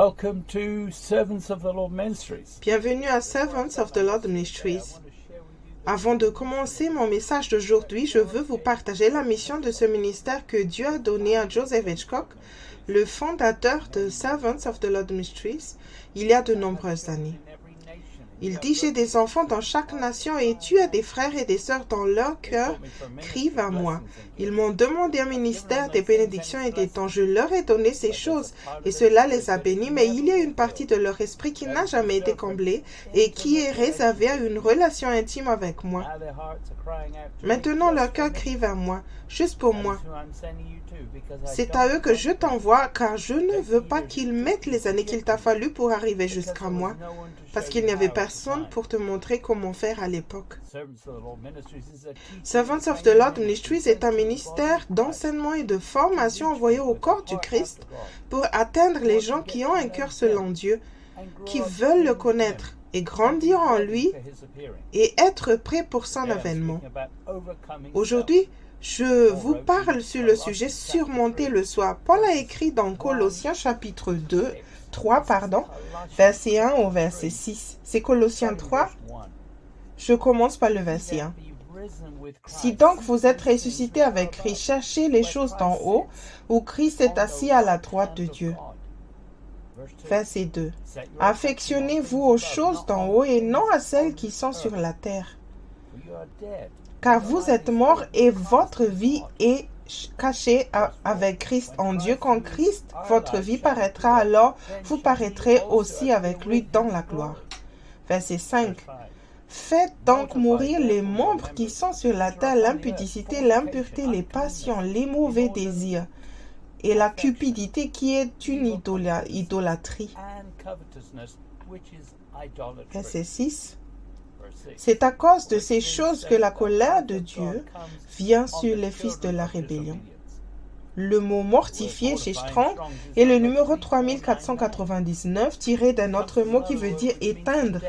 Welcome to Servants of the Lord Ministries. Bienvenue à Servants of the Lord Ministries. Avant de commencer mon message d'aujourd'hui, je veux vous partager la mission de ce ministère que Dieu a donné à Joseph Hitchcock, le fondateur de Servants of the Lord Ministries, il y a de nombreuses années. Il dit, j'ai des enfants dans chaque nation et tu as des frères et des sœurs dans leur cœur, crie vers moi. Ils m'ont demandé un ministère, des bénédictions et des dons. Je leur ai donné ces choses et cela les a bénis, mais il y a une partie de leur esprit qui n'a jamais été comblée et qui est réservée à une relation intime avec moi. Maintenant, leur cœur crie vers moi, juste pour moi. C'est à eux que je t'envoie, car je ne veux pas qu'ils mettent les années qu'il t'a fallu pour arriver jusqu'à moi, parce qu'il n'y avait personne pour te montrer comment faire à l'époque. Servants of the Lord Ministries est un ministère d'enseignement et de formation envoyé au corps du Christ pour atteindre les gens qui ont un cœur selon Dieu, qui veulent le connaître et grandir en lui et être prêts pour son avènement. Aujourd'hui, je vous parle sur le sujet surmonter le soi. Paul a écrit dans Colossiens chapitre 3, verset 1 au verset 6. C'est Colossiens 3. Je commence par le verset 1. Si donc vous êtes ressuscités avec Christ, cherchez les choses d'en haut, où Christ est assis à la droite de Dieu. Verset 2. Affectionnez-vous aux choses d'en haut et non à celles qui sont sur la terre. Car vous êtes morts et votre vie est cachée avec Christ en Dieu. Quand Christ, votre vie, paraîtra, alors vous paraîtrez aussi avec lui dans la gloire. Verset 5. Faites donc mourir les membres qui sont sur la terre, l'impudicité, l'impureté, les passions, les mauvais désirs et la cupidité qui est une idolâtrie. Verset 6. C'est à cause de ces choses que la colère de Dieu vient sur les fils de la rébellion. Le mot mortifié chez Strong est le numéro 3499 tiré d'un autre mot qui veut dire éteindre,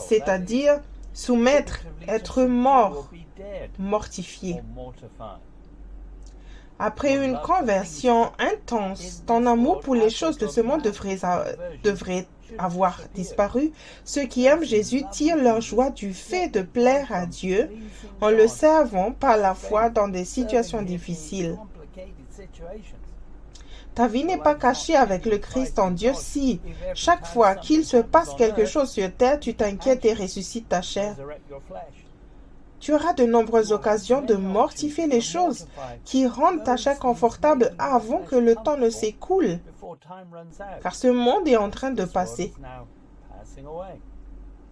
c'est-à-dire soumettre, être mort, mortifié. Après une conversion intense, ton amour pour les choses de ce monde devrait avoir disparu. Ceux qui aiment Jésus tirent leur joie du fait de plaire à Dieu en le servant par la foi dans des situations difficiles. Ta vie n'est pas cachée avec le Christ en Dieu si, chaque fois qu'il se passe quelque chose sur terre, tu t'inquiètes et ressuscites ta chair. Tu auras de nombreuses occasions de mortifier les choses qui rendent ta chair confortable avant que le temps ne s'écoule, car ce monde est en train de passer.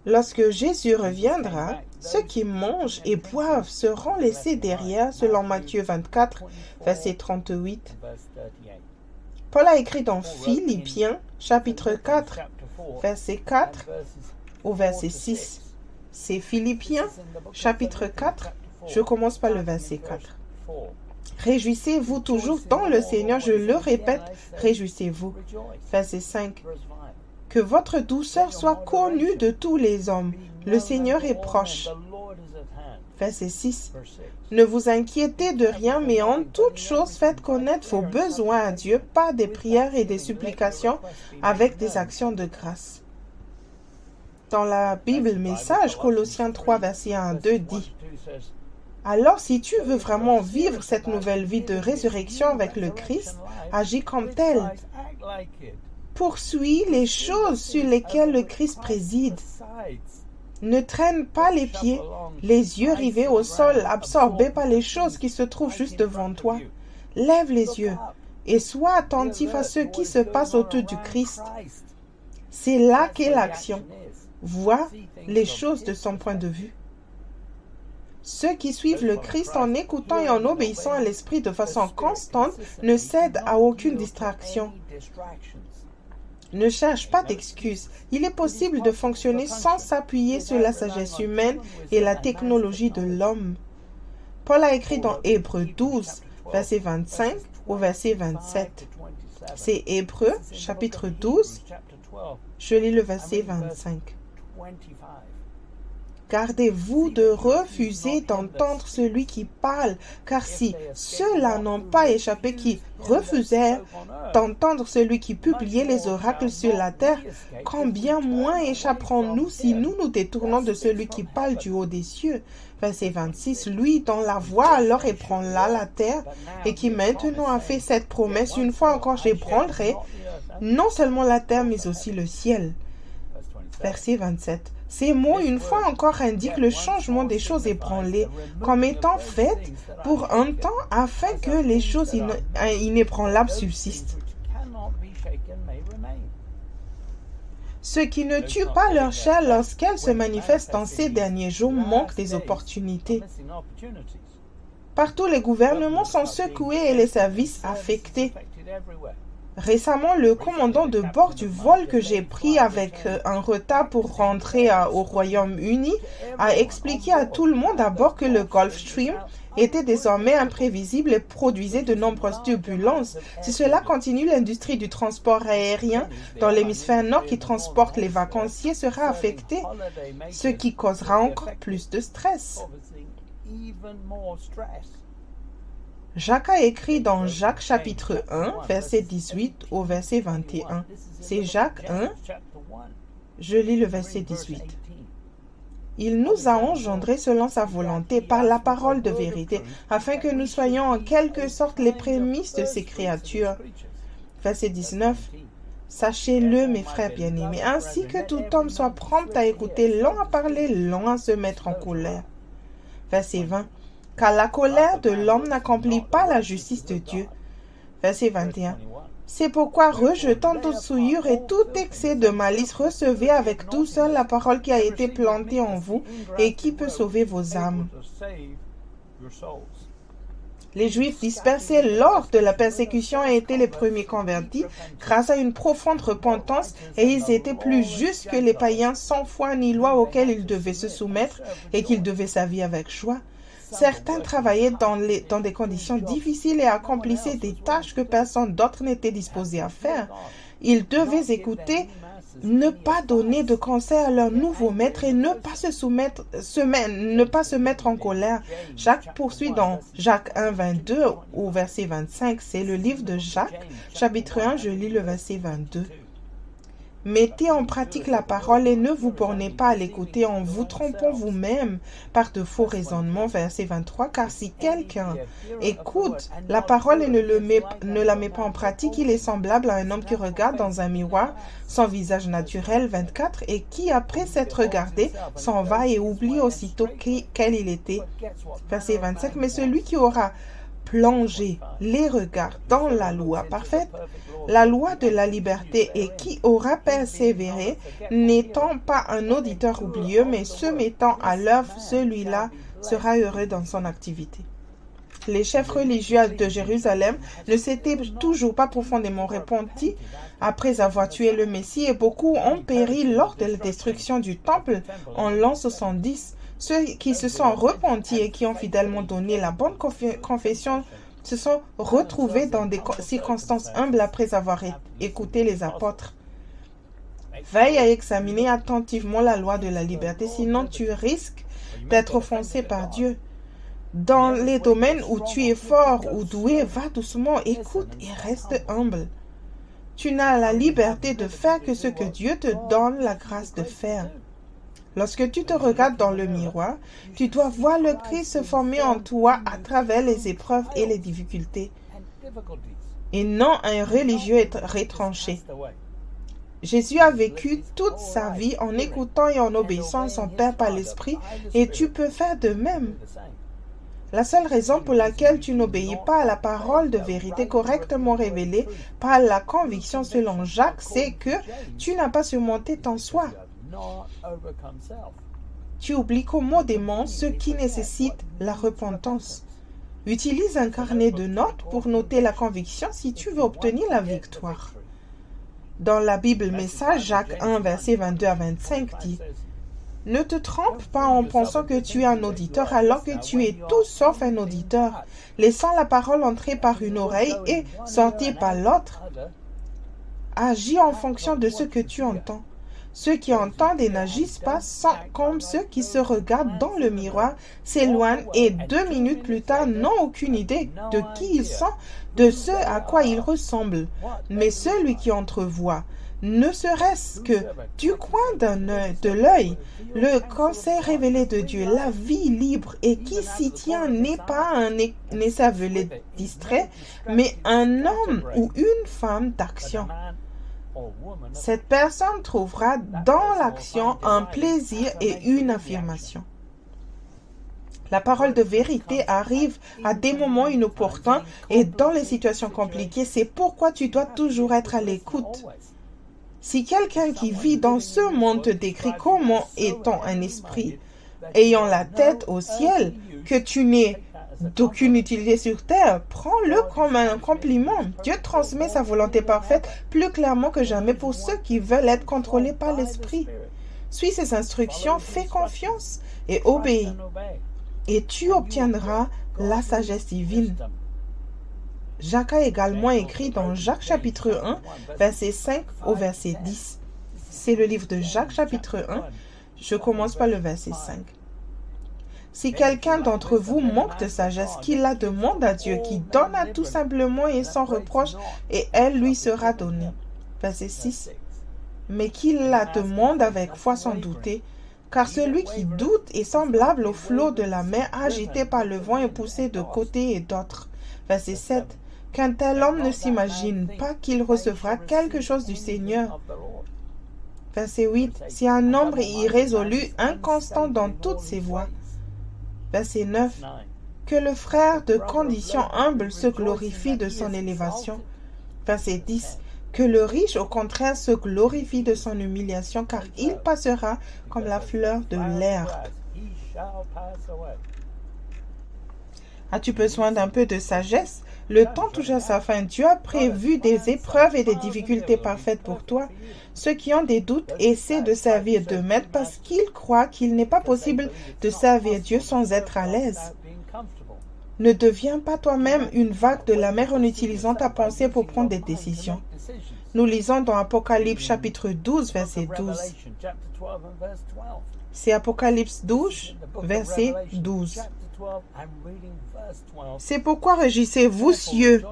Lorsque Jésus reviendra, ceux qui mangent et boivent seront laissés derrière, selon Matthieu 24, verset 38. Paul a écrit dans Philippiens, chapitre 4, verset 4 au verset 6. C'est Philippiens, chapitre 4, je commence par le verset 4. Réjouissez-vous toujours dans le Seigneur, je le répète, réjouissez-vous. Verset 5. Que votre douceur soit connue de tous les hommes, le Seigneur est proche. Verset 6. Ne vous inquiétez de rien, mais en toute chose faites connaître vos besoins à Dieu par des prières et des supplications avec des actions de grâce. Dans la Bible Message, Colossiens 3, verset 1 à 2 dit « Alors, si tu veux vraiment vivre cette nouvelle vie de résurrection avec le Christ, agis comme tel. Poursuis les choses sur lesquelles le Christ préside. Ne traîne pas les pieds, les yeux rivés au sol, absorbés par les choses qui se trouvent juste devant toi. Lève les yeux et sois attentif à ce qui se passe autour du Christ. C'est là qu'est l'action. Vois les choses de son point de vue. Ceux qui suivent le Christ en écoutant et en obéissant à l'Esprit de façon constante ne cèdent à aucune distraction. Ne cherche pas d'excuses. Il est possible de fonctionner sans s'appuyer sur la sagesse humaine et la technologie de l'homme. Paul a écrit dans Hébreux 12, verset 25 au verset 27. C'est Hébreux, chapitre 12. Je lis le verset 25. Gardez-vous de refuser d'entendre celui qui parle, car si ceux-là n'ont pas échappé qui refusèrent d'entendre celui qui publiait les oracles sur la terre, combien moins échapperons-nous si nous nous détournons de celui qui parle du haut des cieux. Verset 26, lui dont la voix alors ébranla la terre et qui maintenant a fait cette promesse, une fois encore j'ébranlerai non seulement la terre mais aussi le ciel. Verset 27. Ces mots, une fois encore, indiquent le changement des choses ébranlées comme étant faites pour un temps afin que les choses inébranlables subsistent. Ceux qui ne tuent pas leur chair lorsqu'elle se manifeste dans ces derniers jours manquent des opportunités. Partout, les gouvernements sont secoués et les services affectés. Récemment, le commandant de bord du vol que j'ai pris avec un retard pour rentrer au Royaume-Uni a expliqué à tout le monde à bord que le Gulfstream était désormais imprévisible et produisait de nombreuses turbulences. Si cela continue, l'industrie du transport aérien dans l'hémisphère nord qui transporte les vacanciers sera affectée, ce qui causera encore plus de stress. Jacques a écrit dans Jacques chapitre 1, verset 18 au verset 21. C'est Jacques 1, je lis le verset 18. Il nous a engendrés selon sa volonté par la parole de vérité, afin que nous soyons en quelque sorte les prémices de ces créatures. Verset 19. Sachez-le, mes frères bien-aimés, ainsi que tout homme soit prompt à écouter, lent à parler, lent à se mettre en colère. Verset 20. Car la colère de l'homme n'accomplit pas la justice de Dieu. Verset 21. C'est pourquoi, rejetant toute souillure et tout excès de malice, recevez avec douceur la parole qui a été plantée en vous et qui peut sauver vos âmes. Les Juifs dispersés lors de la persécution étaient les premiers convertis grâce à une profonde repentance et ils étaient plus justes que les païens sans foi ni loi auxquels ils devaient se soumettre et qu'ils devaient servir avec joie. Certains travaillaient dans des conditions difficiles et accomplissaient des tâches que personne d'autre n'était disposé à faire. Ils devaient écouter, ne pas donner de conseils à leur nouveau maître et ne pas se mettre en colère. Jacques poursuit dans Jacques 1, 22 au verset 25. C'est le livre de Jacques, chapitre 1, je lis le verset 22. Mettez en pratique la parole et ne vous bornez pas à l'écouter en vous trompant vous-même par de faux raisonnements. Verset 23. Car si quelqu'un écoute la parole et ne la met pas en pratique, il est semblable à un homme qui regarde dans un miroir son visage naturel. 24. Et qui, après s'être regardé, s'en va et oublie aussitôt quel il était. Verset 25. Mais celui qui aura plongé les regards dans la loi parfaite, la loi de la liberté, et qui aura persévéré, n'étant pas un auditeur oublieux, mais se mettant à l'œuvre, celui-là sera heureux dans son activité. Les chefs religieux de Jérusalem ne s'étaient toujours pas profondément repentis après avoir tué le Messie et beaucoup ont péri lors de la destruction du temple en l'an 70. Ceux qui se sont repentis et qui ont fidèlement donné la bonne confession se sont retrouvés dans des circonstances humbles après avoir écouté les apôtres. Veille à examiner attentivement la loi de la liberté, sinon tu risques d'être offensé par Dieu. Dans les domaines où tu es fort ou doué, va doucement, écoute et reste humble. Tu n'as la liberté de faire que ce que Dieu te donne la grâce de faire. Lorsque tu te regardes dans le miroir, tu dois voir le Christ se former en toi à travers les épreuves et les difficultés, et non un religieux retranché. Jésus a vécu toute sa vie en écoutant et en obéissant à son Père par l'Esprit, et tu peux faire de même. La seule raison pour laquelle tu n'obéis pas à la parole de vérité correctement révélée par la conviction selon Jacques, c'est que tu n'as pas surmonté ton soi. Tu oublies commodément ce qui nécessite la repentance. Utilise un carnet de notes pour noter la conviction si tu veux obtenir la victoire. Dans la Bible Message, Jacques 1, verset 22 à 25 dit « Ne te trompe pas en pensant que tu es un auditeur alors que tu es tout sauf un auditeur, laissant la parole entrer par une oreille et sortir par l'autre. Agis en fonction de ce que tu entends. Ceux qui entendent et n'agissent pas sont comme ceux qui se regardent dans le miroir, s'éloignent et 2 minutes plus tard n'ont aucune idée de qui ils sont, de ce à quoi ils ressemblent. Mais celui qui entrevoit, ne serait-ce que du coin de l'œil, le conseil révélé de Dieu, la vie libre et qui s'y tient n'est pas un écervelé distrait, mais un homme ou une femme d'action. Cette personne trouvera dans l'action un plaisir et une affirmation. La parole de vérité arrive à des moments inopportuns et dans les situations compliquées. C'est pourquoi tu dois toujours être à l'écoute. Si quelqu'un qui vit dans ce monde te décrit comment étant un esprit, ayant la tête au ciel, que tu n'es d'aucune utilité sur terre, prends-le comme un compliment. Dieu transmet sa volonté parfaite plus clairement que jamais pour ceux qui veulent être contrôlés par l'esprit. Suis ses instructions, fais confiance et obéis, et tu obtiendras la sagesse divine. Jacques a également écrit dans Jacques chapitre 1, verset 5 au verset 10. C'est le livre de Jacques chapitre 1. Je commence par le verset 5. Si quelqu'un d'entre vous manque de sagesse, qu'il la demande à Dieu, qui donne à tout simplement et sans reproche, et elle lui sera donnée. Verset 6. Mais qu'il la demande avec foi sans douter, car celui qui doute est semblable au flot de la mer agité par le vent et poussé de côté et d'autre. Verset 7. Qu'un tel homme ne s'imagine pas qu'il recevra quelque chose du Seigneur. Verset 8. Si un homme est irrésolu, inconstant dans toutes ses voies. Verset 9. Que le frère de condition humble se glorifie de son élévation. Verset 10. Que le riche, au contraire, se glorifie de son humiliation, car il passera comme la fleur de l'herbe. As-tu besoin d'un peu de sagesse? Le temps touche à sa fin. Dieu a prévu des épreuves et des difficultés parfaites pour toi. Ceux qui ont des doutes essaient de servir de maître parce qu'ils croient qu'il n'est pas possible de servir Dieu sans être à l'aise. Ne deviens pas toi-même une vague de la mer en utilisant ta pensée pour prendre des décisions. Nous lisons dans Apocalypse chapitre 12, verset 12. C'est Apocalypse 12, verset 12. C'est pourquoi réjouissez-vous, cieux,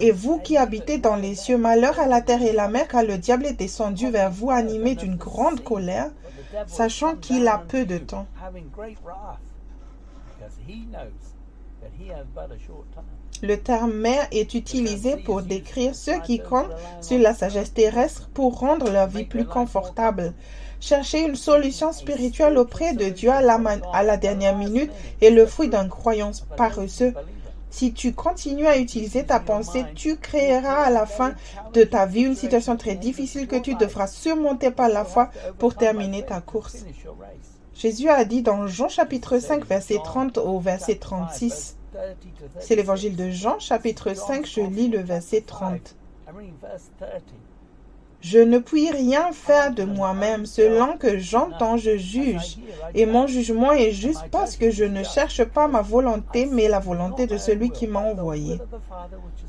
et vous qui habitez dans les cieux, malheur à la terre et la mer, car le diable est descendu vers vous animé d'une grande colère, sachant qu'il a peu de temps. Le terme mer est utilisé pour décrire ceux qui comptent sur la sagesse terrestre pour rendre leur vie plus confortable. Chercher une solution spirituelle auprès de Dieu à la dernière minute est le fruit d'un croyant paresseux. Si tu continues à utiliser ta pensée, tu créeras à la fin de ta vie une situation très difficile que tu devras surmonter par la foi pour terminer ta course. Jésus a dit dans Jean chapitre 5, verset 30 au verset 36. C'est l'évangile de Jean chapitre 5, je lis le verset 30. Je ne puis rien faire de moi-même, selon que j'entends, je juge, et mon jugement est juste parce que je ne cherche pas ma volonté, mais la volonté de celui qui m'a envoyé.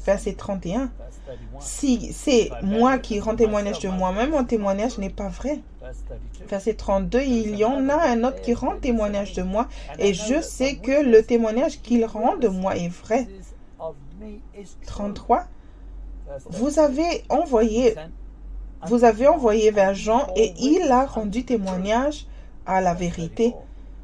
Verset 31. Si c'est moi qui rends témoignage de moi-même, mon témoignage n'est pas vrai. Verset 32. Il y en a un autre qui rend témoignage de moi, et je sais que le témoignage qu'il rend de moi est vrai. 33. Vous avez envoyé vers Jean et il a rendu témoignage à la vérité.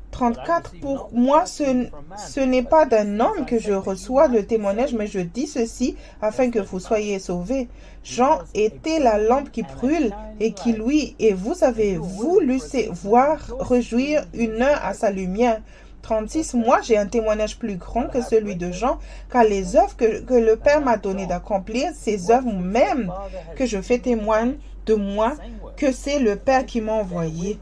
34. Pour moi, ce n'est pas d'un homme que je reçois le témoignage, mais je dis ceci afin que vous soyez sauvés. Jean était la lampe qui brûle et qui luit, et vous avez voulu voir réjouir une heure à sa lumière. 36. Moi, j'ai un témoignage plus grand que celui de Jean, car les œuvres que le Père m'a donné d'accomplir, ces œuvres même que je fais témoigne de moi, que c'est le Père qui m'a envoyé.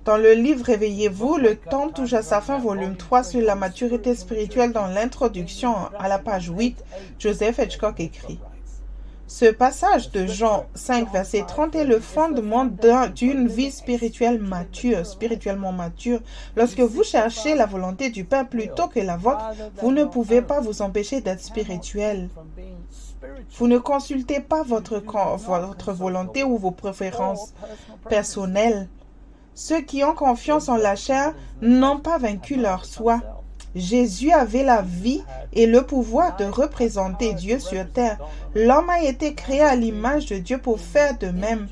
Dans le livre Réveillez-vous, le temps touche à sa fin, volume 3, sur la maturité spirituelle, dans l'introduction à la page 8, Joseph Hitchcock écrit: Ce passage de Jean 5, verset 30 est le fondement d'une vie spirituellement mature. Lorsque vous cherchez la volonté du Père plutôt que la vôtre, vous ne pouvez pas vous empêcher d'être spirituel. Vous ne consultez pas votre volonté ou vos préférences personnelles. Ceux qui ont confiance en la chair n'ont pas vaincu leur soi. Jésus avait la vie et le pouvoir de représenter Dieu sur terre. L'homme a été créé à l'image de Dieu pour faire de même.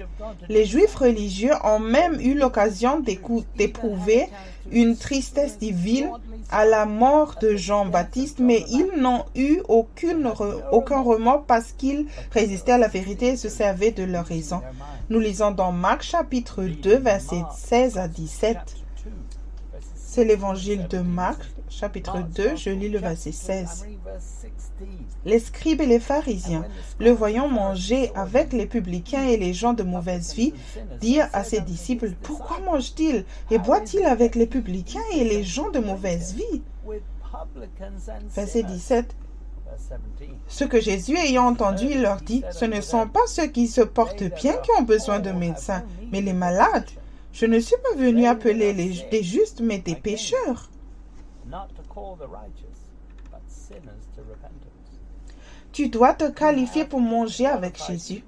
Les Juifs religieux ont même eu l'occasion d'éprouver une tristesse divine à la mort de Jean-Baptiste, mais ils n'ont eu aucun remords parce qu'ils résistaient à la vérité et se servaient de leur raison. Nous lisons dans Marc chapitre 2, versets 16 à 17. C'est l'évangile de Marc, chapitre 2, je lis le verset 16. Les scribes et les pharisiens, le voyant manger avec les publicains et les gens de mauvaise vie, dirent à ses disciples, « Pourquoi mange-t-il et boit-il avec les publicains et les gens de mauvaise vie ?» Verset 17. Ce que Jésus ayant entendu, il leur dit, « Ce ne sont pas ceux qui se portent bien qui ont besoin de médecins, mais les malades. Je ne suis pas venu appeler des justes, mais des pécheurs. » Tu dois te qualifier pour manger avec Jésus.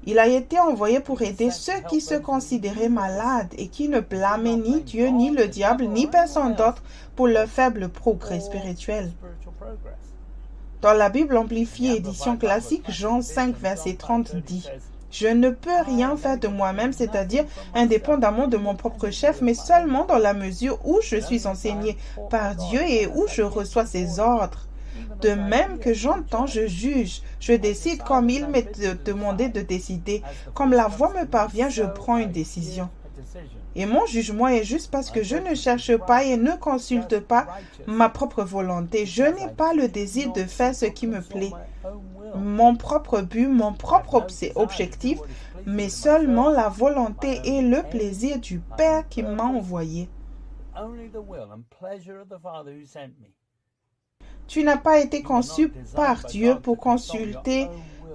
Il a été envoyé pour aider ceux qui se considéraient malades et qui ne blâmaient ni Dieu, ni le diable, ni personne d'autre pour leur faible progrès spirituel. Dans la Bible amplifiée édition classique, Jean 5, verset 30 dit « Je ne peux rien faire de moi-même, c'est-à-dire indépendamment de mon propre chef, mais seulement dans la mesure où je suis enseigné par Dieu et où je reçois ses ordres. De même que j'entends, je juge, je décide comme il m'est demandé de décider. Comme la voix me parvient, je prends une décision. Et mon jugement est juste parce que je ne cherche pas et ne consulte pas ma propre volonté. Je n'ai pas le désir de faire ce qui me plaît, mon propre but, mon propre objectif, mais seulement la volonté et le plaisir du Père qui m'a envoyé. Tu n'as pas été conçu par Dieu pour consulter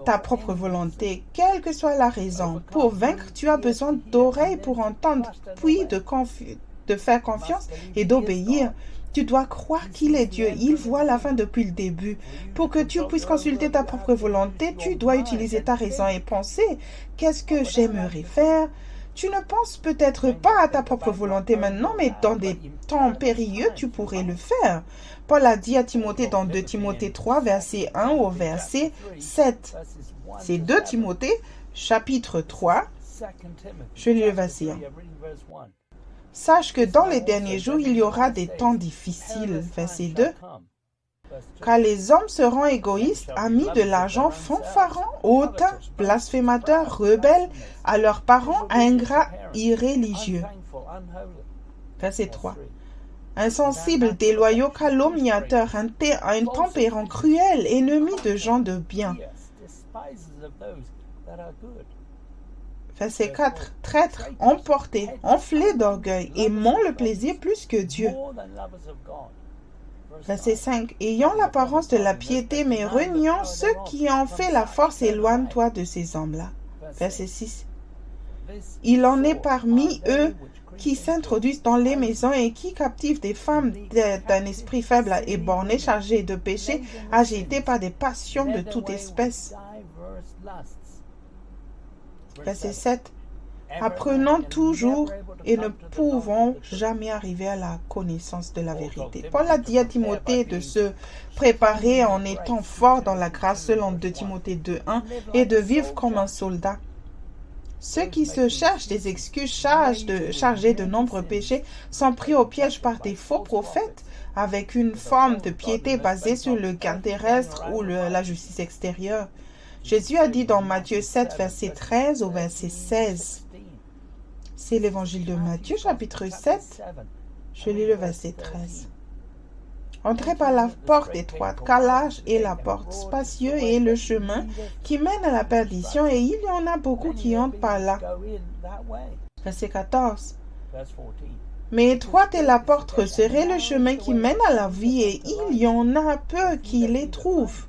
ta propre volonté, quelle que soit la raison. Pour vaincre, tu as besoin d'oreilles pour entendre, puis de faire confiance et d'obéir. Tu dois croire qu'il est Dieu. Il voit la fin depuis le début. Pour que tu puisses consulter ta propre volonté, tu dois utiliser ta raison et penser « Qu'est-ce que j'aimerais faire ?» Tu ne penses peut-être pas à ta propre volonté maintenant, mais dans des temps périlleux, tu pourrais le faire. Paul a dit à Timothée dans 2 Timothée 3, verset 1 au verset 7. C'est 2 Timothée, chapitre 3. Je lis le verset 1. Sache que dans les derniers jours, il y aura des temps difficiles. Verset 2. Car les hommes seront égoïstes, amis de l'argent, fanfarons, hautains, blasphémateurs, rebelles, à leurs parents, ingrats, irréligieux. Verset 3. Insensibles, déloyaux, calomniateurs, intempérants, cruels, ennemis de gens de bien. Verset 4. Traîtres, emportés, enflés d'orgueil, aimant le plaisir plus que Dieu. Verset 5. Ayant l'apparence de la piété, mais reniant ceux qui en fait la force, éloigne-toi de ces hommes-là. Verset 6. Il en est parmi eux qui s'introduisent dans les maisons et qui captivent des femmes d'un esprit faible et borné, chargées de péché, agitées par des passions de toute espèce. Verset 7. Apprenons toujours et ne pouvons jamais arriver à la connaissance de la vérité. Paul a dit à Timothée de se préparer en étant fort dans la grâce selon 2 Timothée 2:1 et de vivre comme un soldat. Ceux qui se cherchent des excuses chargés de nombreux péchés sont pris au piège par des faux prophètes avec une forme de piété basée sur le gain terrestre ou la justice extérieure. Jésus a dit dans Matthieu 7, verset 13 au verset 16. C'est l'évangile de Matthieu, chapitre 7. Je lis le verset 13. Entrez par la porte étroite, car large est la porte, spacieux est le chemin qui mène à la perdition, et il y en a beaucoup qui entrent par là. Verset 14. Mais étroite est la porte, resserré le chemin qui mène à la vie, et il y en a peu qui les trouvent.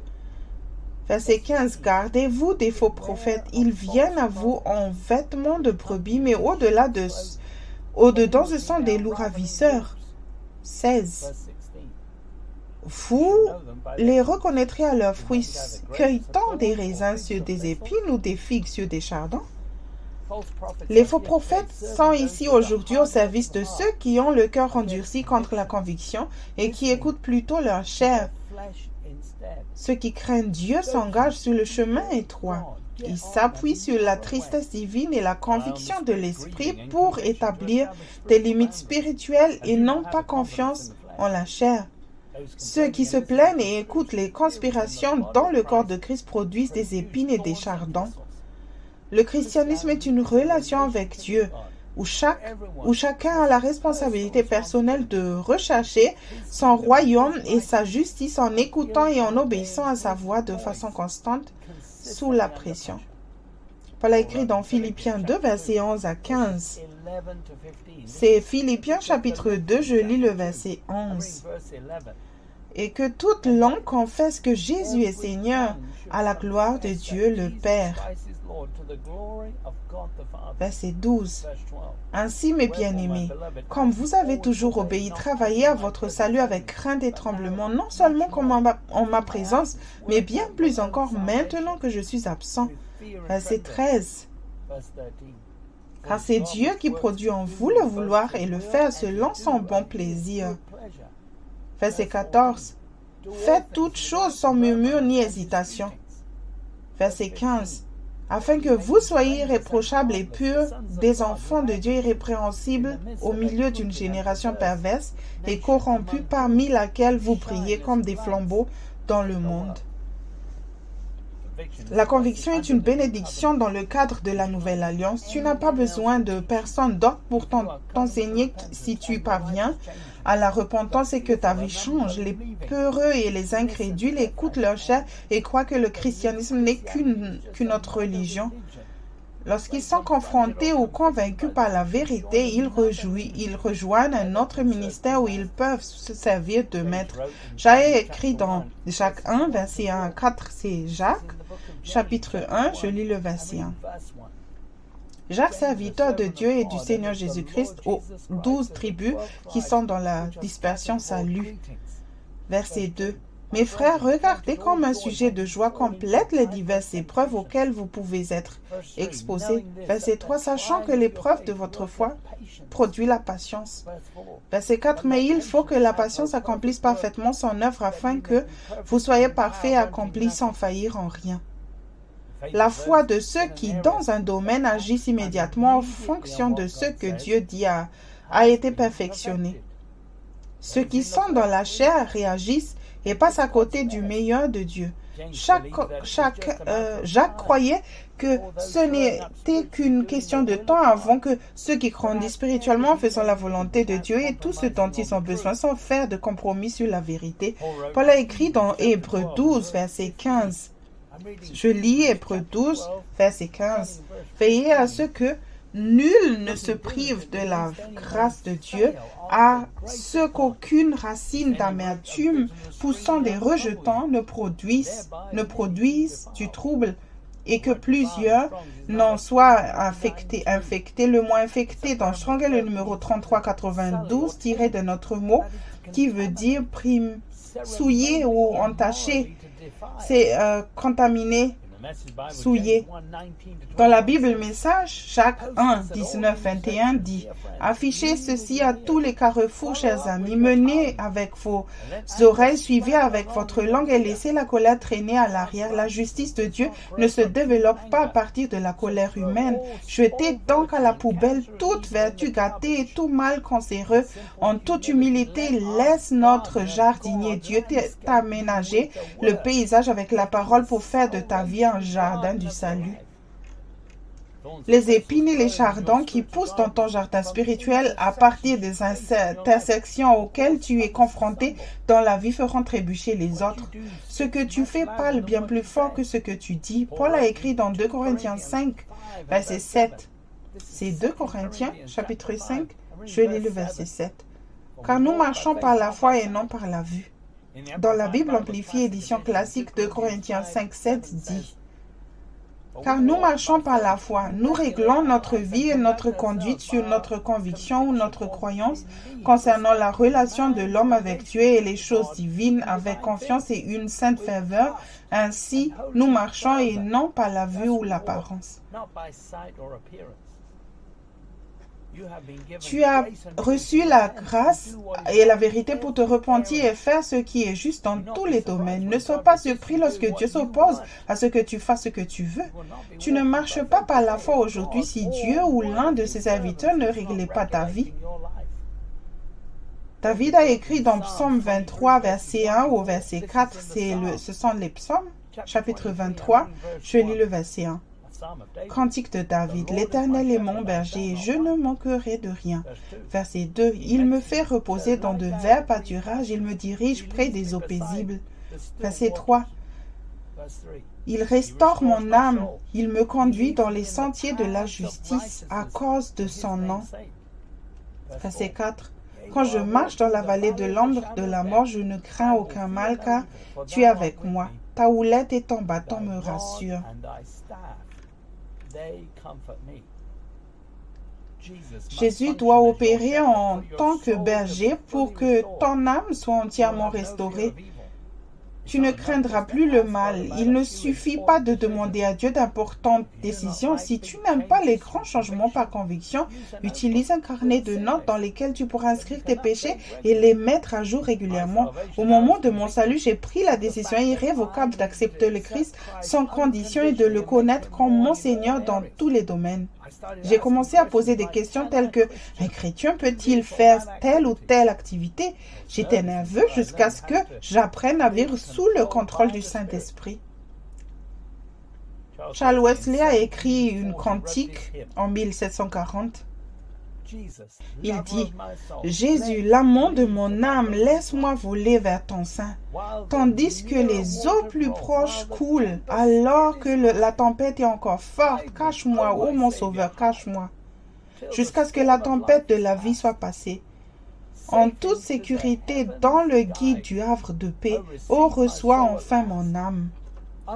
Verset 15. Gardez-vous des faux prophètes. Ils viennent à vous en vêtements de brebis, mais au-dedans, ce sont des loups ravisseurs. 16. Vous les reconnaîtrez à leurs fruits, cueillant des raisins sur des épines ou des figues sur des chardons. Les faux prophètes sont ici aujourd'hui au service de ceux qui ont le cœur endurci contre la conviction et qui écoutent plutôt leur chair. Ceux qui craignent Dieu s'engagent sur le chemin étroit. Ils s'appuient sur la tristesse divine et la conviction de l'esprit pour établir des limites spirituelles et n'ont pas confiance en la chair. Ceux qui se plaignent et écoutent les conspirations dans le corps de Christ produisent des épines et des chardons. Le christianisme est une relation avec Dieu, où chacun a la responsabilité personnelle de rechercher son royaume et sa justice en écoutant et en obéissant à sa voix de façon constante sous la pression. Paul a écrit dans Philippiens 2, versets 11 à 15. C'est Philippiens chapitre 2, je lis le verset 11. Et que toute langue confesse que Jésus est Seigneur, à la gloire de Dieu le Père. Verset 12. Ainsi, mes bien-aimés, comme vous avez toujours obéi, travaillez à votre salut avec crainte et tremblement, non seulement en ma présence, mais bien plus encore maintenant que je suis absent. Verset 13. Car c'est Dieu qui produit en vous le vouloir et le faire selon son bon plaisir. Verset 14. Faites toutes choses sans murmure ni hésitation. Verset 15. Afin que vous soyez irréprochables et purs, des enfants de Dieu irrépréhensibles au milieu d'une génération perverse et corrompue parmi laquelle vous brillez comme des flambeaux dans le monde. La conviction est une bénédiction dans le cadre de la Nouvelle Alliance. Tu n'as pas besoin de personne d'autre pour t'enseigner si tu parviens à la repentance et que ta vie change. Les peureux et les incrédules écoutent leur chair et croient que le christianisme n'est qu'une autre religion. Lorsqu'ils sont confrontés ou convaincus par la vérité, ils rejoignent un autre ministère où ils peuvent se servir de maître. Jacques écrit dans Jacques 1, verset 1 à 4, c'est Jacques, chapitre 1, je lis le verset 1. Jacques, serviteur de Dieu et du Seigneur Jésus-Christ, aux 12 tribus qui sont dans la dispersion, salue. Verset 2. Mes frères, regardez comme un sujet de joie complète les diverses épreuves auxquelles vous pouvez être exposés. Verset 3. Sachant que l'épreuve de votre foi produit la patience. Verset 4. Mais il faut que la patience accomplisse parfaitement son œuvre afin que vous soyez parfaits et accomplis sans faillir en rien. La foi de ceux qui, dans un domaine, agissent immédiatement en fonction de ce que Dieu dit a été perfectionnée. Ceux qui sont dans la chair réagissent et passent à côté du meilleur de Dieu. Jacques croyait que ce n'était qu'une question de temps avant que ceux qui grandissent spirituellement en faisant la volonté de Dieu et tout ce dont ils ont besoin sans faire de compromis sur la vérité. Paul a écrit dans Hébreux 12, verset 15. Je lis Hébreux 12, verset 15. Veillez à ce que nul ne se prive de la grâce de Dieu, à ce qu'aucune racine d'amertume poussant des rejetants ne produise du trouble et que plusieurs n'en soient infectés. Le mot infecté dans Strong est le numéro 3392 tiré de notre mot qui veut dire souillé ou entaché. C'est contaminé, souillé. Dans la Bible Message, Jacques 1, 19, 21 dit « Affichez ceci à tous les carrefours, chers amis, menez avec vos oreilles, suivez avec votre langue et laissez la colère traîner à l'arrière. La justice de Dieu ne se développe pas à partir de la colère humaine. Jetez donc à la poubelle toute vertu gâtée et tout mal cancéreux. En toute humilité, laisse notre jardinier Dieu t'aménager le paysage avec la parole pour faire de ta vie un jardin du salut. » Les épines et les chardons qui poussent dans ton jardin spirituel à partir des intersections auxquelles tu es confronté dans la vie feront trébucher les autres. Ce que tu fais parle bien plus fort que ce que tu dis. Paul a écrit dans 2 Corinthiens 5, verset 7. C'est 2 Corinthiens, chapitre 5, je lis le verset 7. Car nous marchons par la foi et non par la vue. Dans la Bible amplifiée édition classique de Corinthiens 5:7 dit: car nous marchons par la foi, nous réglons notre vie et notre conduite sur notre conviction ou notre croyance concernant la relation de l'homme avec Dieu et les choses divines avec confiance et une sainte ferveur. Ainsi, nous marchons et non par la vue ou l'apparence. Tu as reçu la grâce et la vérité pour te repentir et faire ce qui est juste dans tous les domaines. Ne sois pas surpris lorsque Dieu s'oppose à ce que tu fasses ce que tu veux. Tu ne marches pas par la foi aujourd'hui si Dieu ou l'un de ses serviteurs ne réglait pas ta vie. David a écrit dans Psaume 23, verset 1 au verset 4, ce sont les psaumes, chapitre 23, je lis le verset 1. Cantique de David, l'Éternel est mon berger, je ne manquerai de rien. Verset 2, il me fait reposer dans de verts pâturages, il me dirige près des eaux paisibles. Verset 3, il restaure mon âme, il me conduit dans les sentiers de la justice à cause de son nom. Verset 4, quand je marche dans la vallée de l'ombre de la mort, je ne crains aucun mal car tu es avec moi. Ta houlette et ton bâton me rassurent. Jésus doit opérer en tant que berger pour que ton âme soit entièrement restaurée. Tu ne craindras plus le mal. Il ne suffit pas de demander à Dieu d'importantes décisions. Si tu n'aimes pas les grands changements par conviction, utilise un carnet de notes dans lesquels tu pourras inscrire tes péchés et les mettre à jour régulièrement. Au moment de mon salut, j'ai pris la décision irrévocable d'accepter le Christ sans condition et de le connaître comme mon Seigneur dans tous les domaines. J'ai commencé à poser des questions telles que « Un chrétien peut-il faire telle ou telle activité ?» J'étais nerveux jusqu'à ce que j'apprenne à vivre sous le contrôle du Saint-Esprit. Charles Wesley a écrit une cantique en 1740. Il dit « Jésus, l'amant de mon âme, laisse-moi voler vers ton sein, tandis que les eaux plus proches coulent, alors que la tempête est encore forte. Cache-moi, ô mon Sauveur, cache-moi, jusqu'à ce que la tempête de la vie soit passée. En toute sécurité, dans le guide du havre de paix, ô reçois enfin mon âme.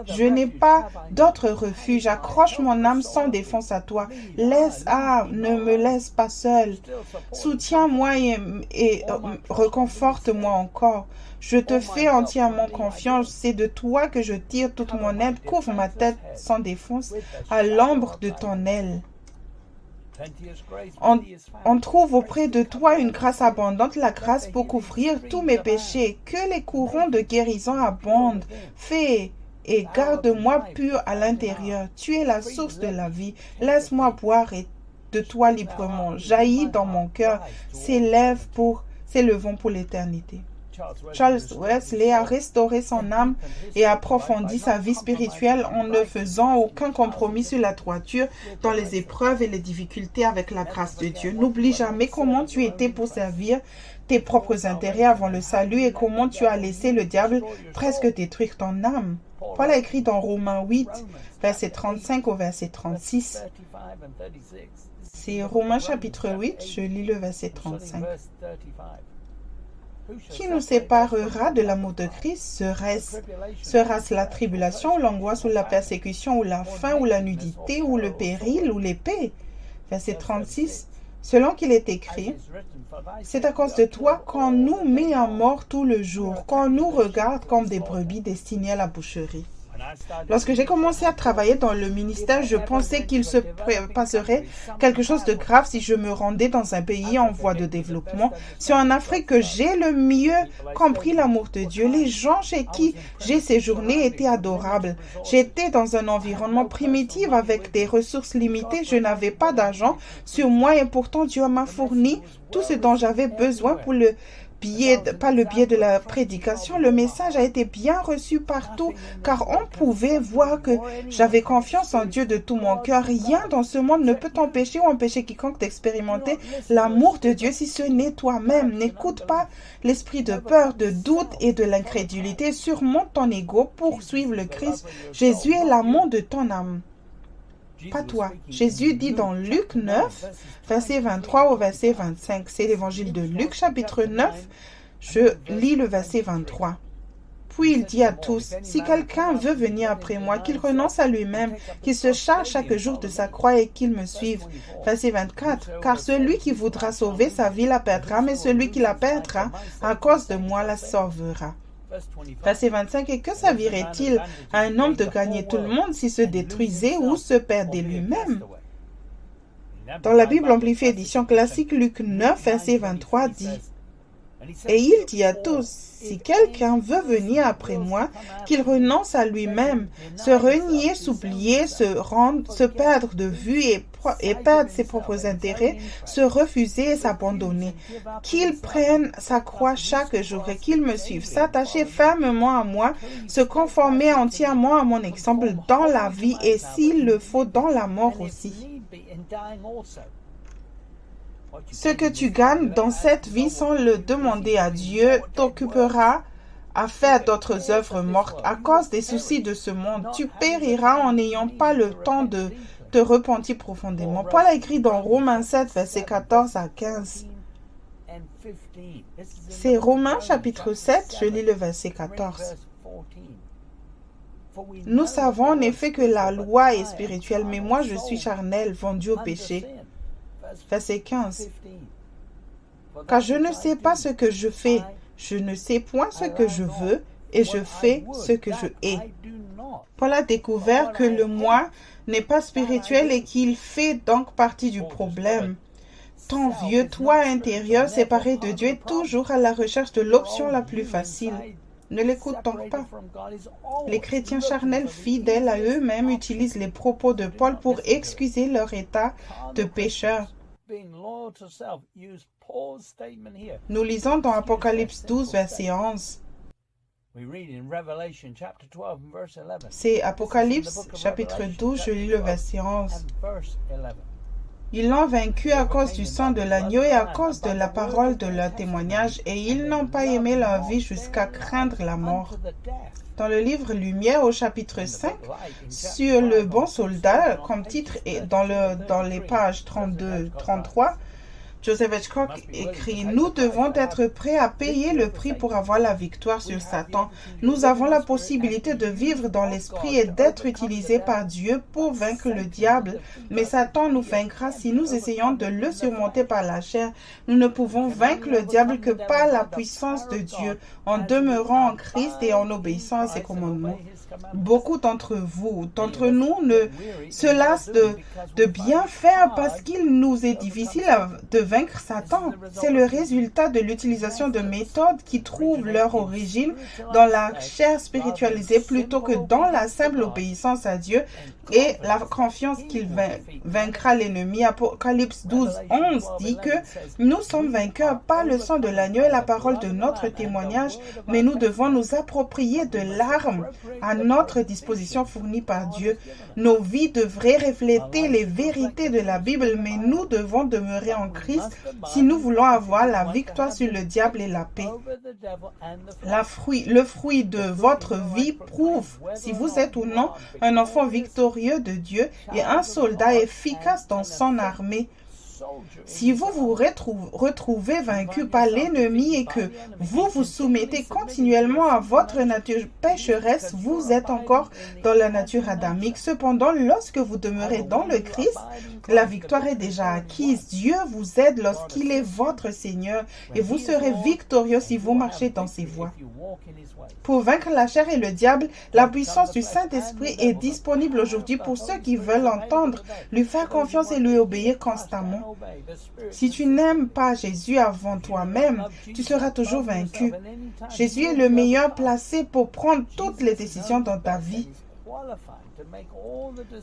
Je n'ai pas d'autre refuge. Accroche mon âme sans défense à toi. Ne me laisse pas seul. Soutiens-moi et reconforte-moi encore. Je te fais entièrement confiance. C'est de toi que je tire toute mon aide. Couvre ma tête sans défense à l'ombre de ton aile. On trouve auprès de toi une grâce abondante, la grâce pour couvrir tous mes péchés. Que les courants de guérison abondent. Fais et garde-moi pur à l'intérieur. Tu es la source de la vie. Laisse-moi boire de toi librement. Jaillis dans mon cœur. S'élevons pour l'éternité. Charles Wesley a restauré son âme et approfondi sa vie spirituelle en ne faisant aucun compromis sur la droiture dans les épreuves et les difficultés avec la grâce de Dieu. N'oublie jamais comment tu étais pour servir tes propres intérêts avant le salut et comment tu as laissé le diable presque détruire ton âme. Paul a écrit dans Romains 8, verset 35 au verset 36. C'est Romains chapitre 8, je lis le verset 35. Qui nous séparera de l'amour de Christ? Sera-ce la tribulation, ou l'angoisse, ou la persécution, ou la faim, ou la nudité, ou le péril, ou l'épée? Verset 36. Selon qu'il est écrit, c'est à cause de toi qu'on nous met à mort tout le jour, qu'on nous regarde comme des brebis destinées à la boucherie. Lorsque j'ai commencé à travailler dans le ministère, je pensais qu'il se passerait quelque chose de grave si je me rendais dans un pays en voie de développement. C'est en Afrique que j'ai le mieux compris l'amour de Dieu. Les gens chez qui j'ai séjourné étaient adorables. J'étais dans un environnement primitif avec des ressources limitées. Je n'avais pas d'argent sur moi et pourtant Dieu m'a fourni tout ce dont j'avais besoin par le biais de la prédication. Le message a été bien reçu partout car on pouvait voir que j'avais confiance en Dieu de tout mon cœur. Rien dans ce monde ne peut t'empêcher ou empêcher quiconque d'expérimenter l'amour de Dieu si ce n'est toi-même. N'écoute pas l'esprit de peur, de doute et de l'incrédulité. Surmonte ton ego pour suivre le Christ. Jésus est l'amant de ton âme. Pas toi. Jésus dit dans Luc 9, verset 23 au verset 25. C'est l'évangile de Luc, chapitre 9. Je lis le verset 23. Puis il dit à tous, « Si quelqu'un veut venir après moi, qu'il renonce à lui-même, qu'il se charge chaque jour de sa croix et qu'il me suive. » Verset 24. « Car celui qui voudra sauver sa vie la perdra, mais celui qui la perdra à cause de moi la sauvera. » Verset 25. « Et que servirait-il à un homme de gagner tout le monde s'il se détruisait ou se perdait lui-même » Dans la Bible amplifiée édition classique, Luc 9, verset 23 dit, « Et il dit à tous, si quelqu'un veut venir après moi, qu'il renonce à lui-même, se renier, s'oublier, se perdre de vue et perdre ses propres intérêts, se refuser et s'abandonner, qu'il prenne sa croix chaque jour et qu'il me suive, s'attacher fermement à moi, se conformer entièrement à mon exemple dans la vie et s'il le faut dans la mort aussi. » Ce que tu gagnes dans cette vie sans le demander à Dieu t'occupera à faire d'autres œuvres mortes à cause des soucis de ce monde. Tu périras en n'ayant pas le temps de te repentir profondément. Paul a écrit dans Romains 7, versets 14 à 15. C'est Romains chapitre 7, je lis le verset 14. Nous savons en effet que la loi est spirituelle, mais moi je suis charnel, vendu au péché. Verset 15. Car je ne sais pas ce que je fais, je ne sais point ce que je veux, et je fais ce que je hais. Paul a découvert que le moi n'est pas spirituel et qu'il fait donc partie du problème. Ton vieux toi intérieur séparé de Dieu est toujours à la recherche de l'option la plus facile. Ne l'écoute donc pas. Les chrétiens charnels fidèles à eux-mêmes utilisent les propos de Paul pour excuser leur état de pécheur. Nous lisons dans Apocalypse 12, verset 11. C'est Apocalypse, chapitre 12, je lis le verset 11. Ils l'ont vaincu à cause du sang de l'agneau et à cause de la parole de leur témoignage, et ils n'ont pas aimé leur vie jusqu'à craindre la mort. Dans le livre Lumière, au chapitre 5, sur le bon soldat, comme titre, et dans les pages 32-33, Joseph Hitchcock écrit « Nous devons être prêts à payer le prix pour avoir la victoire sur Satan. Nous avons la possibilité de vivre dans l'esprit et d'être utilisés par Dieu pour vaincre le diable. Mais Satan nous vaincra si nous essayons de le surmonter par la chair. Nous ne pouvons vaincre le diable que par la puissance de Dieu, en demeurant en Christ et en obéissant à ses commandements. » Beaucoup d'entre nous se lassent de bien faire parce qu'il nous est difficile de vaincre Satan. C'est le résultat de l'utilisation de méthodes qui trouvent leur origine dans la chair spiritualisée plutôt que dans la simple obéissance à Dieu et la confiance qu'il vaincra l'ennemi. Apocalypse 12, 11 dit que nous sommes vainqueurs par le sang de l'agneau et la parole de notre témoignage, mais nous devons nous approprier de l'arme à notre disposition fournie par Dieu. Nos vies devraient refléter les vérités de la Bible, mais nous devons demeurer en Christ si nous voulons avoir la victoire sur le diable et la paix. Le fruit de votre vie prouve si vous êtes ou non un enfant victorieux de Dieu et un soldat efficace dans son armée. Si vous vous retrouvez vaincu par l'ennemi et que vous vous soumettez continuellement à votre nature pécheresse, vous êtes encore dans la nature adamique. Cependant, lorsque vous demeurez dans le Christ, la victoire est déjà acquise. Dieu vous aide lorsqu'il est votre Seigneur et vous serez victorieux si vous marchez dans ses voies. Pour vaincre la chair et le diable, la puissance du Saint-Esprit est disponible aujourd'hui pour ceux qui veulent entendre, lui faire confiance et lui obéir constamment. Si tu n'aimes pas Jésus avant toi-même, tu seras toujours vaincu. Jésus est le meilleur placé pour prendre toutes les décisions dans ta vie.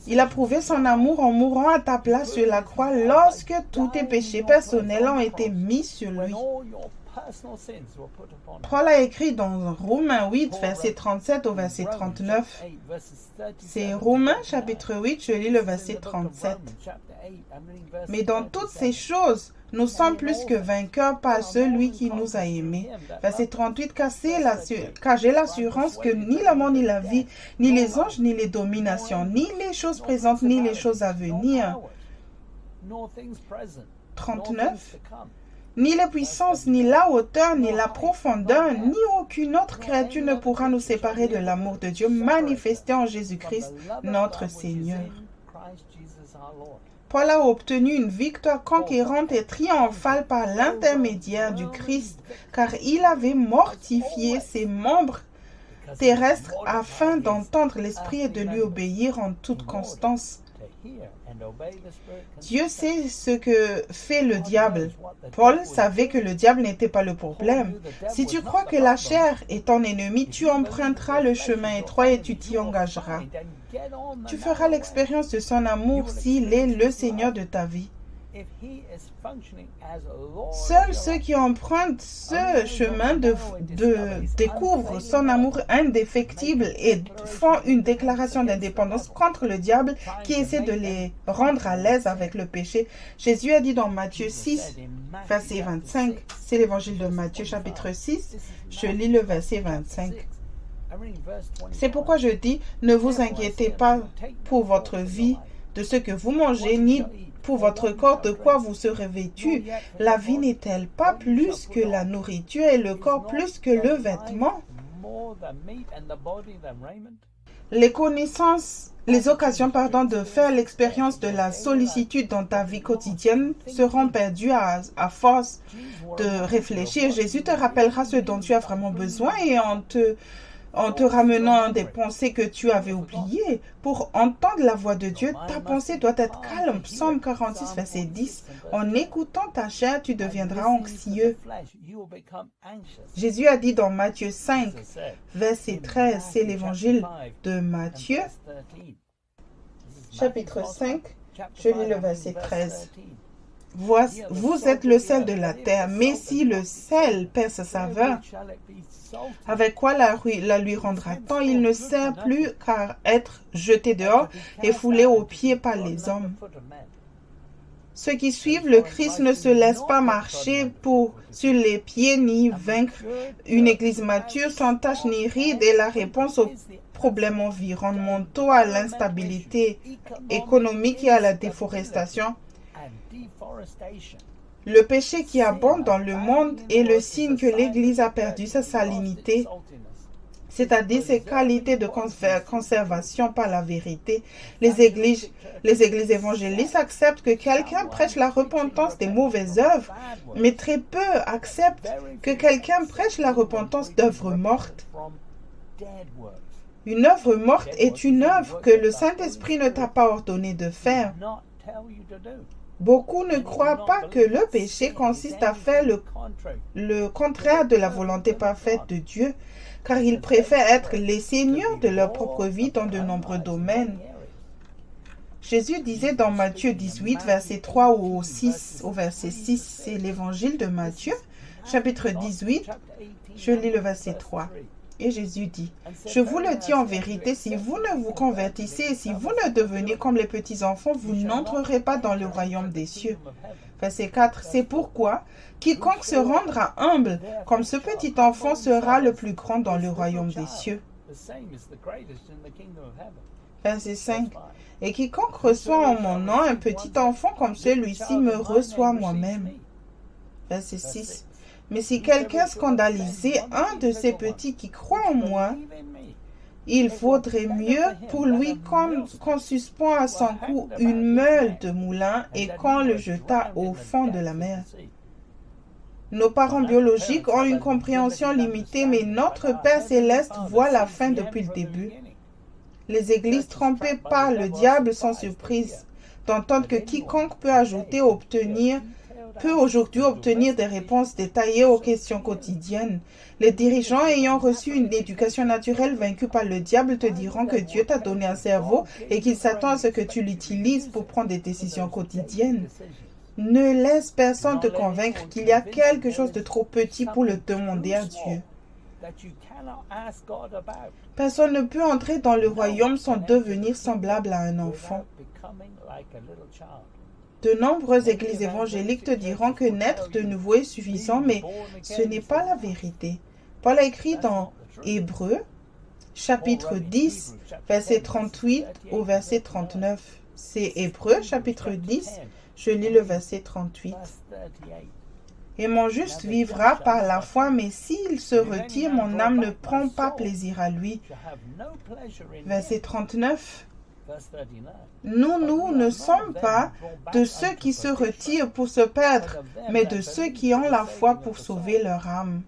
Il a prouvé son amour en mourant à ta place sur la croix lorsque tous tes péchés personnels ont été mis sur lui. Paul a écrit dans Romains 8, verset 37 au verset 39. C'est Romains chapitre 8, je lis le verset 37. Mais dans toutes ces choses, nous sommes plus que vainqueurs par celui qui nous a aimés. Verset 38, car j'ai l'assurance que ni la mort ni la vie, ni les anges ni les dominations, ni les choses présentes ni les choses à venir. 39. Ni la puissance, ni la hauteur, ni la profondeur, ni aucune autre créature ne pourra nous séparer de l'amour de Dieu manifesté en Jésus-Christ, notre Seigneur. Paul a obtenu une victoire conquérante et triomphale par l'intermédiaire du Christ, car il avait mortifié ses membres terrestres afin d'entendre l'Esprit et de lui obéir en toute constance. Dieu sait ce que fait le diable. Paul savait que le diable n'était pas le problème. Si tu crois que la chair est ton ennemi, tu emprunteras le chemin étroit et tu t'y engageras. Tu feras l'expérience de son amour s'il est le Seigneur de ta vie. Seuls ceux qui empruntent ce chemin découvrent son amour indéfectible et font une déclaration d'indépendance contre le diable qui essaie de les rendre à l'aise avec le péché. Jésus a dit dans Matthieu 6, verset 25, c'est l'évangile de Matthieu chapitre 6, je lis le verset 25. C'est pourquoi je dis, ne vous inquiétez pas pour votre vie de ce que vous mangez, ni pour votre corps de quoi vous serez vêtu. La vie n'est-elle pas plus que la nourriture et le corps plus que le vêtement? Les occasions de faire l'expérience de la sollicitude dans ta vie quotidienne seront perdues à force de réfléchir. Jésus te rappellera ce dont tu as vraiment besoin et en te ramenant des pensées que tu avais oubliées. Pour entendre la voix de Dieu, ta pensée doit être calme. Psaume 46, verset 10. En écoutant ta chair, tu deviendras anxieux. Jésus a dit dans Matthieu 5, verset 13, c'est l'évangile de Matthieu, chapitre 5, je lis le verset 13. Vous êtes le sel de la terre, mais si le sel perd sa saveur, avec quoi la lui rendra-t-on? Il ne sert plus qu'à être jeté dehors et foulé aux pieds par les hommes. Ceux qui suivent le Christ ne se laissent pas marcher sur les pieds ni vaincre une église mature sans tache ni ride et la réponse aux problèmes environnementaux, à l'instabilité économique et à la déforestation. Le péché qui abonde dans le monde est le signe que l'Église a perdu sa salinité, c'est-à-dire ses qualités de conservation par la vérité. Les églises évangélistes acceptent que quelqu'un prêche la repentance des mauvaises œuvres, mais très peu acceptent que quelqu'un prêche la repentance d'œuvres mortes. Une œuvre morte est une œuvre que le Saint-Esprit ne t'a pas ordonné de faire. Beaucoup ne croient pas que le péché consiste à faire le contraire de la volonté parfaite de Dieu, car ils préfèrent être les seigneurs de leur propre vie dans de nombreux domaines. Jésus disait dans Matthieu 18, verset 3 au verset 6, c'est l'évangile de Matthieu, chapitre 18, je lis le verset 3. Et Jésus dit, « Je vous le dis en vérité, si vous ne vous convertissez et si vous ne devenez comme les petits-enfants, vous n'entrerez pas dans le royaume des cieux. » Verset 4, « C'est pourquoi quiconque se rendra humble comme ce petit enfant sera le plus grand dans le royaume des cieux. » Verset 5, « Et quiconque reçoit en mon nom un petit enfant comme celui-ci me reçoit moi-même. » Verset 6, mais si quelqu'un scandalisait un de ces petits qui croient en moi, il vaudrait mieux pour lui qu'on suspend à son cou une meule de moulin et qu'on le jetât au fond de la mer. Nos parents biologiques ont une compréhension limitée, mais notre Père céleste voit la fin depuis le début. Les églises trompées par le diable sont surprises d'entendre que quiconque peut aujourd'hui obtenir des réponses détaillées aux questions quotidiennes. Les dirigeants ayant reçu une éducation naturelle vaincue par le diable te diront que Dieu t'a donné un cerveau et qu'il s'attend à ce que tu l'utilises pour prendre des décisions quotidiennes. Ne laisse personne te convaincre qu'il y a quelque chose de trop petit pour le demander à Dieu. Personne ne peut entrer dans le royaume sans devenir semblable à un enfant. De nombreuses églises évangéliques te diront que naître de nouveau est suffisant, mais ce n'est pas la vérité. Paul a écrit dans Hébreux, chapitre 10, verset 38 au verset 39. C'est Hébreux, chapitre 10, je lis le verset 38. Et mon juste vivra par la foi, mais s'il se retire, mon âme ne prend pas plaisir à lui. Verset 39. Nous ne sommes pas de ceux qui se retirent pour se perdre, mais de ceux qui ont la foi pour sauver leur âme.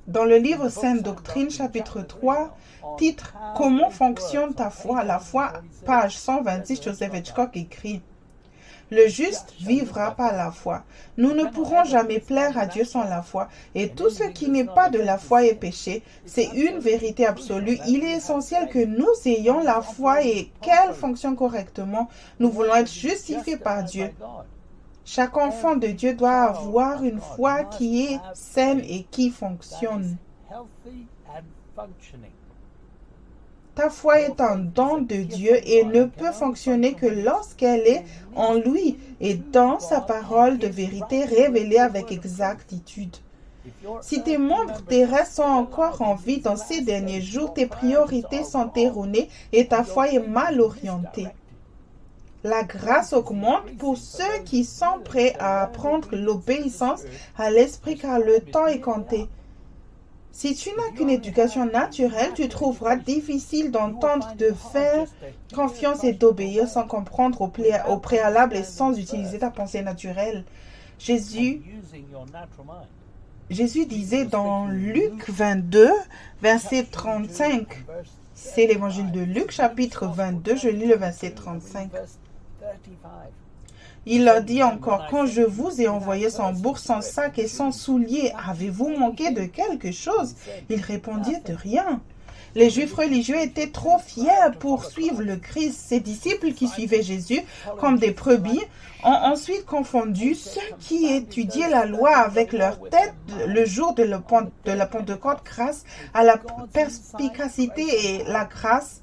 Dans le livre Sainte Doctrine, chapitre 3, titre « Comment fonctionne ta foi ?» La foi, page 126, Joseph Hitchcock écrit « Le juste vivra par la foi. Nous ne pourrons jamais plaire à Dieu sans la foi. Et tout ce qui n'est pas de la foi est péché. C'est une vérité absolue. Il est essentiel que nous ayons la foi et qu'elle fonctionne correctement. Nous voulons être justifiés par Dieu. Chaque enfant de Dieu doit avoir une foi qui est saine et qui fonctionne. Ta foi est un don de Dieu et ne peut fonctionner que lorsqu'elle est en lui et dans sa parole de vérité révélée avec exactitude. Si tes membres terrestres sont encore en vie dans ces derniers jours, tes priorités sont erronées et ta foi est mal orientée. La grâce augmente pour ceux qui sont prêts à apprendre l'obéissance à l'esprit car le temps est compté. Si tu n'as qu'une éducation naturelle, tu trouveras difficile d'entendre, de faire confiance et d'obéir sans comprendre au préalable et sans utiliser ta pensée naturelle. Jésus disait dans Luc 22, verset 35, c'est l'évangile de Luc, chapitre 22, je lis le verset 35. Il leur dit encore, quand je vous ai envoyé sans bourse, sans sac et sans souliers, avez-vous manqué de quelque chose? Ils répondirent de rien. Les Juifs religieux étaient trop fiers pour suivre le Christ. Ces disciples qui suivaient Jésus comme des brebis ont ensuite confondu ceux qui étudiaient la loi avec leur tête le jour de la Pentecôte grâce à la perspicacité et à la grâce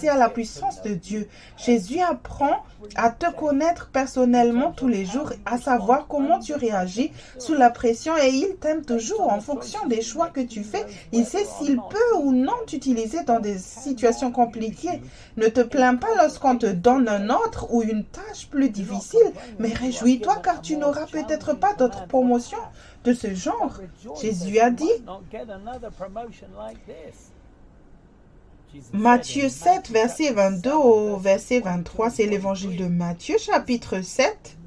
et à la puissance de Dieu. Jésus apprend à te connaître personnellement tous les jours, à savoir comment tu réagis sous la pression et il t'aime toujours en fonction des choix que tu fais. Il sait s'il peut ou non t'utiliser dans des situations compliquées. Ne te plains pas lorsqu'on te donne un autre ou une tâche plus difficile, mais réjouis-toi car tu n'auras peut-être pas d'autres promotions de ce genre. Jésus a dit, Matthieu 7, verset 22 au verset 23, c'est l'évangile de Matthieu, chapitre 7.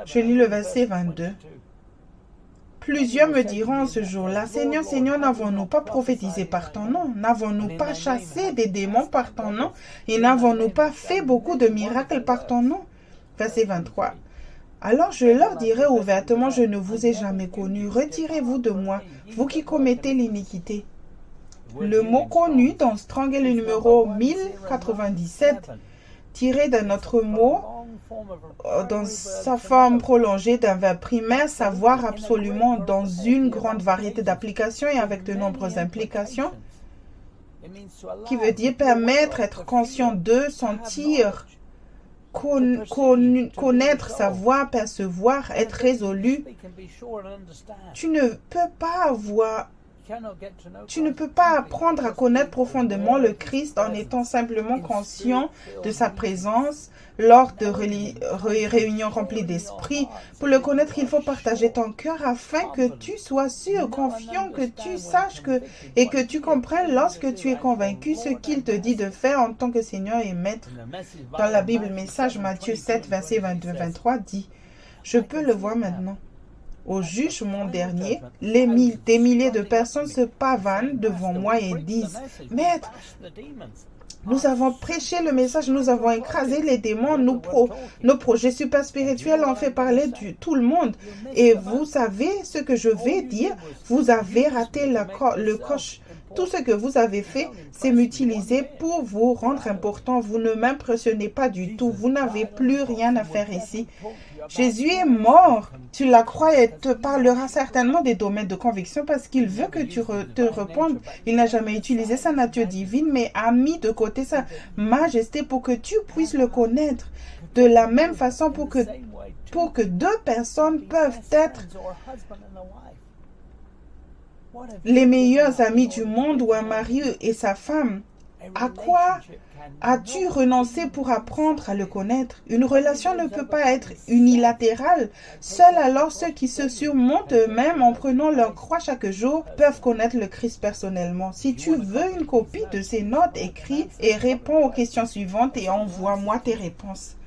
Je lis le verset 22. Plusieurs me diront ce jour-là, Seigneur, Seigneur, n'avons-nous pas prophétisé par ton nom? N'avons-nous pas chassé des démons par ton nom? Et n'avons-nous pas fait beaucoup de miracles par ton nom? Verset 23. Alors je leur dirai ouvertement, je ne vous ai jamais connu. Retirez-vous de moi, vous qui commettez l'iniquité. Le mot connu dans Strong est le numéro 1097, tiré d'un autre mot dans sa forme prolongée d'un verbe primaire, savoir absolument dans une grande variété d'applications et avec de nombreuses implications, qui veut dire permettre, être conscient de, sentir, connaître, savoir, percevoir, être résolu. Tu ne peux pas apprendre à connaître profondément le Christ en étant simplement conscient de sa présence lors de réunions remplies d'esprit. Pour le connaître, il faut partager ton cœur afin que tu sois sûr, confiant, que tu saches et que tu comprennes lorsque tu es convaincu ce qu'il te dit de faire en tant que Seigneur et Maître. Dans la Bible, message Matthieu 7, verset 22-23 dit « Je peux le voir maintenant. Au jugement dernier, des milliers de personnes se pavanent devant moi et disent « Maître, nous avons prêché le message, nous avons écrasé les démons, nos projets super spirituels ont fait parler de tout le monde. Et vous savez ce que je vais dire? Vous avez raté le coche. Tout ce que vous avez fait, c'est m'utiliser pour vous rendre important. Vous ne m'impressionnez pas du tout. Vous n'avez plus rien à faire ici. Jésus est mort. Tu la crois et te parlera certainement des domaines de conviction parce qu'il veut que tu te répondes. Il n'a jamais utilisé sa nature divine, mais a mis de côté sa majesté pour que tu puisses le connaître. De la même façon, pour que deux personnes peuvent être les meilleurs amis du monde ou un mari et sa femme. À quoi as-tu renoncé pour apprendre à le connaître? Une relation ne peut pas être unilatérale. Seuls alors ceux qui se surmontent eux-mêmes en prenant leur croix chaque jour peuvent connaître le Christ personnellement. Si tu veux une copie de ces notes, écris et réponds aux questions suivantes et envoie-moi tes réponses.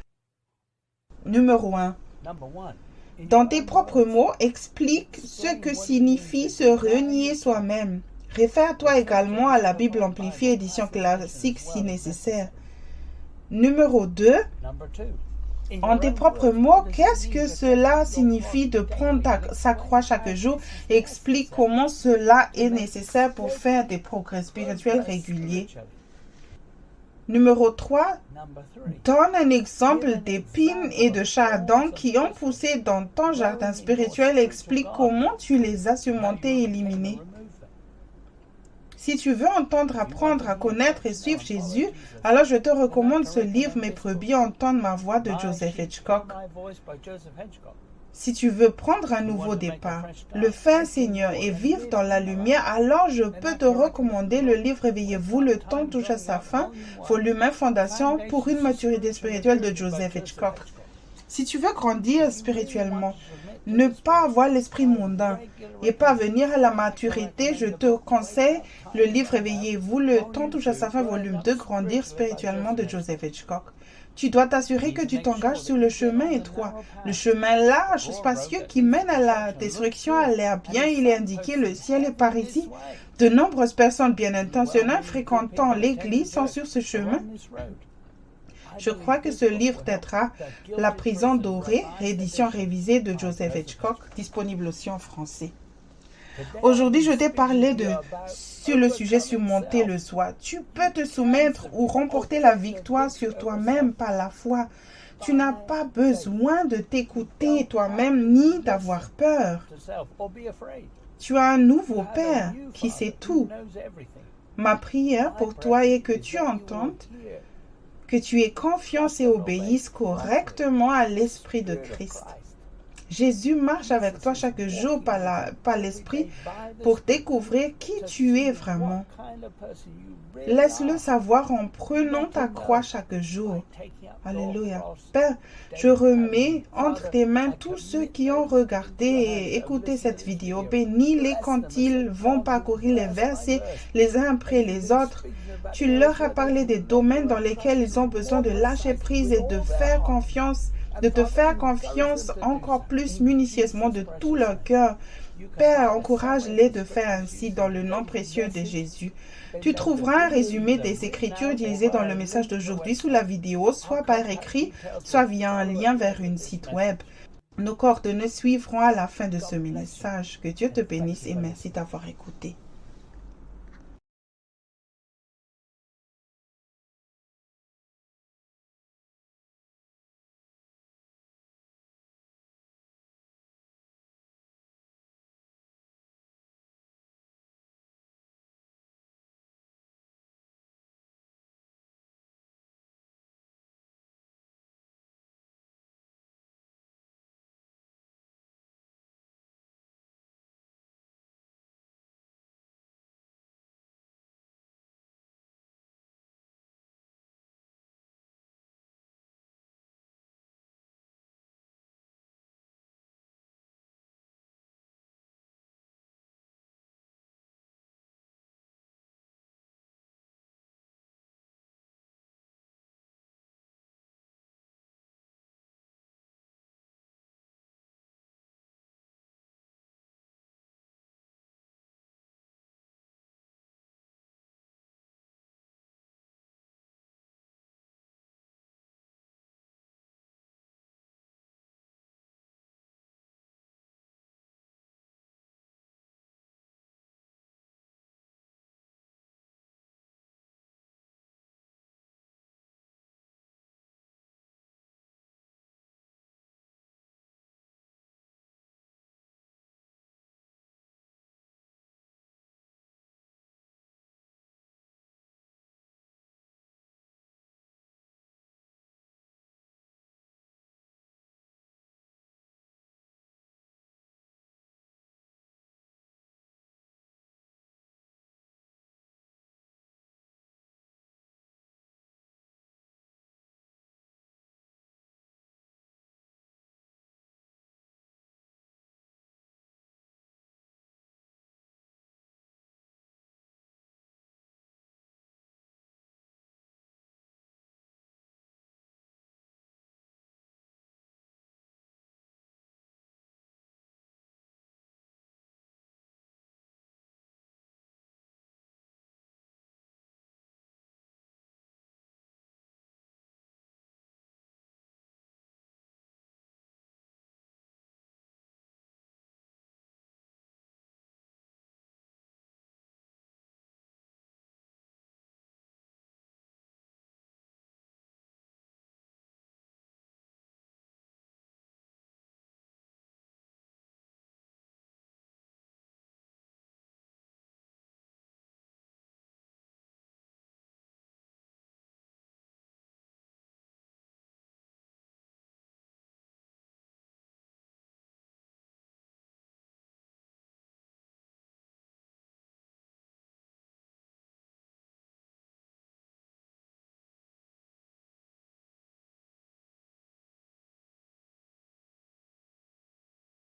Numéro 1. Dans tes propres mots, explique ce que signifie se renier soi-même. Réfère-toi également à la Bible amplifiée édition classique si nécessaire. Numéro 2. En tes propres mots, qu'est-ce que cela signifie de prendre sa croix chaque jour et explique comment cela est nécessaire pour faire des progrès spirituels réguliers. Numéro 3. Donne un exemple d'épines et de chardons qui ont poussé dans ton jardin spirituel et explique comment tu les as surmontés et éliminés. Si tu veux apprendre à connaître et suivre Jésus, alors je te recommande ce livre « Mes brebis entendent ma voix » de Joseph Hitchcock. Si tu veux prendre un nouveau départ, le faire Seigneur et vivre dans la lumière, alors je peux te recommander le livre « Réveillez-vous, le temps touche à sa fin », volume 1, Fondation pour une maturité spirituelle de Joseph Hitchcock. Si tu veux grandir spirituellement, ne pas avoir l'esprit mondain et parvenir à la maturité, je te conseille le livre « Réveillez-vous, le temps touche à sa fin », volume 2, Grandir spirituellement de Joseph Hitchcock. Tu dois t'assurer que tu t'engages sur le chemin étroit. Le chemin large, spacieux, qui mène à la destruction a l'air bien, il est indiqué, le ciel est par ici. De nombreuses personnes bien intentionnées fréquentant l'église sont sur ce chemin. Je crois que ce livre t'aidera. La prison dorée, réédition révisée de Joseph Hitchcock, disponible aussi en français. Aujourd'hui, je t'ai parlé sur le sujet surmonter le soi. Tu peux te soumettre ou remporter la victoire sur toi-même par la foi. Tu n'as pas besoin de t'écouter toi-même ni d'avoir peur. Tu as un nouveau Père qui sait tout. Ma prière pour toi est que tu entendes, que tu aies confiance et obéisses correctement à l'Esprit de Christ. Jésus marche avec toi chaque jour par l'Esprit pour découvrir qui tu es vraiment. Laisse-le savoir en prenant ta croix chaque jour. Alléluia. Père, je remets entre tes mains tous ceux qui ont regardé et écouté cette vidéo. Bénis-les quand ils vont parcourir les versets les uns après les autres. Tu leur as parlé des domaines dans lesquels ils ont besoin de lâcher prise et de te faire confiance encore plus minutieusement de tout leur cœur. Père, encourage-les de faire ainsi dans le nom précieux de Jésus. Tu trouveras un résumé des Écritures utilisées dans le message d'aujourd'hui sous la vidéo, soit par écrit, soit via un lien vers un site web. Nos coordonnées suivront à la fin de ce message. Que Dieu te bénisse et merci d'avoir écouté.